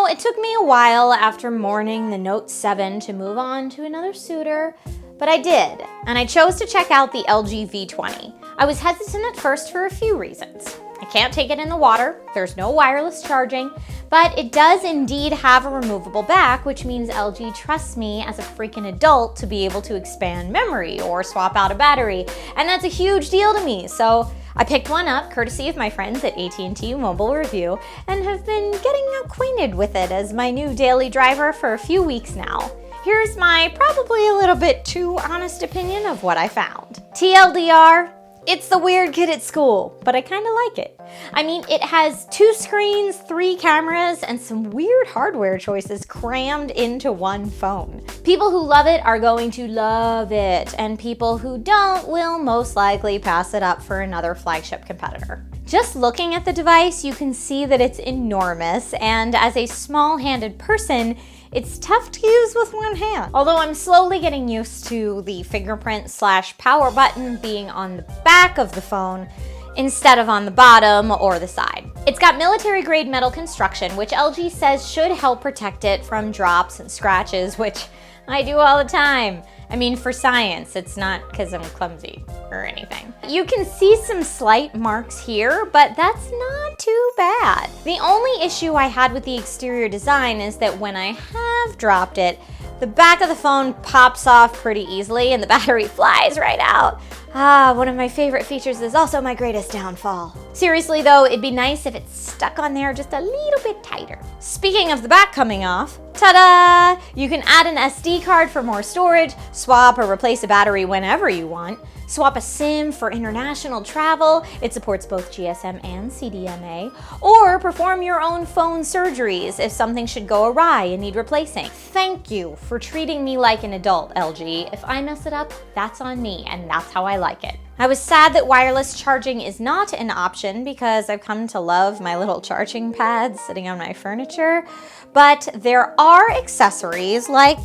it took me a while after mourning the Note 7 to move on to another suitor, but I did, and I chose to check out the LG V20. I was hesitant at first for a few reasons. I can't take it in the water, there's no wireless charging, but it does indeed have a removable back, which means LG trusts me as a freaking adult to be able to expand memory or swap out a battery, and that's a huge deal to me, so I picked one up courtesy of my friends at AT&T Mobile Review and have been getting acquainted with it as my new daily driver for a few weeks now. Here's my probably a little bit too honest opinion of what I found. TLDR, it's the weird kid at school, but I kind of like it. I mean, it has 2 screens, 3 cameras, and some weird hardware choices crammed into one phone. People who love it are going to love it, and people who don't will most likely pass it up for another flagship competitor. Just looking at the device, you can see that it's enormous, and as a small-handed person, it's tough to use with one hand. Although I'm slowly getting used to the fingerprint/power button being on the back of the phone instead of on the bottom or the side. It's got military-grade metal construction, which LG says should help protect it from drops and scratches, which I do all the time. I mean, for science, it's not because I'm clumsy or anything. You can see some slight marks here, but that's not too bad. The only issue I had with the exterior design is that when I have dropped it, the back of the phone pops off pretty easily and the battery flies right out. One of my favorite features is also my greatest downfall. Seriously though, it'd be nice if it stuck on there just a little bit tighter. Speaking of the back coming off, ta-da! You can add an SD card for more storage, swap or replace a battery whenever you want, swap a SIM for international travel, it supports both GSM and CDMA, or perform your own phone surgeries if something should go awry and need replacing. Thank you for treating me like an adult, LG. If I mess it up, that's on me, and that's how I like it. I was sad that wireless charging is not an option because I've come to love my little charging pads sitting on my furniture, but there are accessories like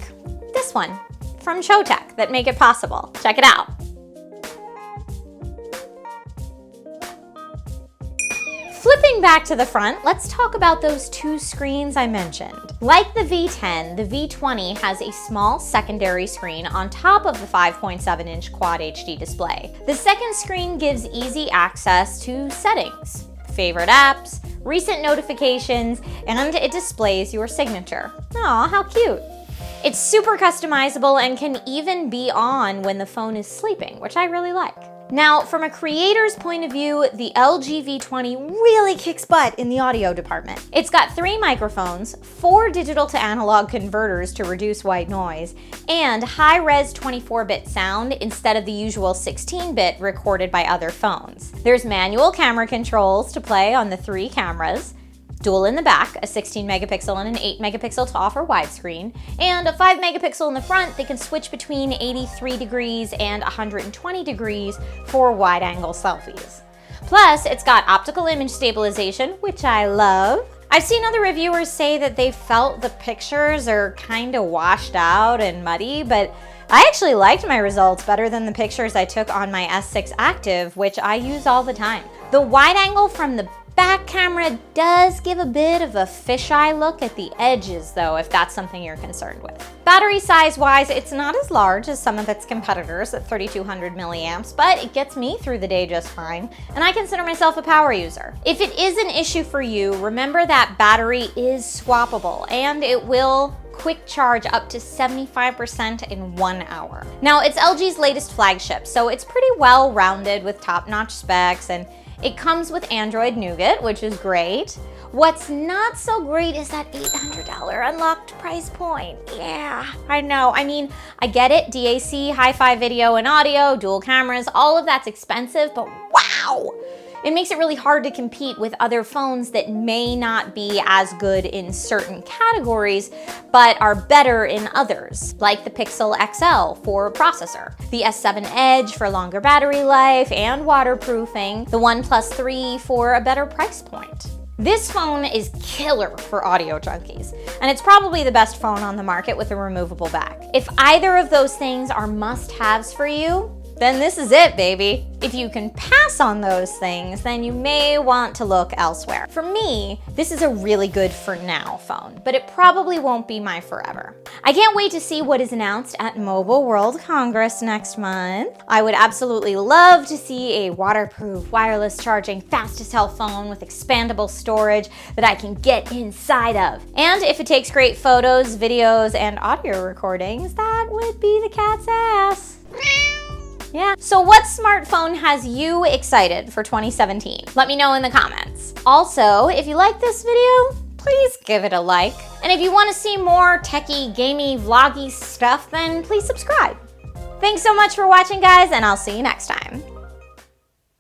this one from Showtech that make it possible. Check it out. Flipping back to the front, let's talk about those 2 screens I mentioned. Like the V10, the V20 has a small secondary screen on top of the 5.7-inch Quad HD display. The second screen gives easy access to settings, favorite apps, recent notifications, and it displays your signature. Aw, how cute. It's super customizable and can even be on when the phone is sleeping, which I really like. Now, from a creator's point of view, the LG V20 really kicks butt in the audio department. It's got 3 microphones, 4 digital to analog converters to reduce white noise, and high-res 24-bit sound instead of the usual 16-bit recorded by other phones. There's manual camera controls to play on the 3 cameras, dual in the back, a 16 megapixel and an 8 megapixel to offer widescreen, and a 5 megapixel in the front that can switch between 83 degrees and 120 degrees for wide angle selfies. Plus, it's got optical image stabilization, which I love. I've seen other reviewers say that they felt the pictures are kind of washed out and muddy, but I actually liked my results better than the pictures I took on my S6 Active, which I use all the time. The wide angle from the back camera does give a bit of a fisheye look at the edges though, if that's something you're concerned with. Battery size wise, it's not as large as some of its competitors at 3200 milliamps, but it gets me through the day just fine, and I consider myself a power user. If it is an issue for you, remember that battery is swappable and it will quick charge up to 75% in 1 hour. Now, it's LG's latest flagship, so it's pretty well rounded with top-notch specs, and it comes with Android Nougat, which is great. What's not so great is that $800 unlocked price point. Yeah, I know. I mean, I get it, DAC, hi-fi video and audio, dual cameras, all of that's expensive, but wow! It makes it really hard to compete with other phones that may not be as good in certain categories, but are better in others, like the Pixel XL for processor, the S7 Edge for longer battery life and waterproofing, the OnePlus 3 for a better price point. This phone is killer for audio junkies, and it's probably the best phone on the market with a removable back. If either of those things are must-haves for you, then this is it, baby. If you can pass on those things, then you may want to look elsewhere. For me, this is a really good for now phone, but it probably won't be my forever. I can't wait to see what is announced at Mobile World Congress next month. I would absolutely love to see a waterproof, wireless charging, fast as hell phone with expandable storage that I can get inside of. And if it takes great photos, videos, and audio recordings, that would be the cat's ass. Yeah. So what smartphone has you excited for 2017? Let me know in the comments. Also, if you like this video, please give it a like. And if you want to see more techie, gamey, vloggy stuff, then please subscribe. Thanks so much for watching, guys, and I'll see you next time.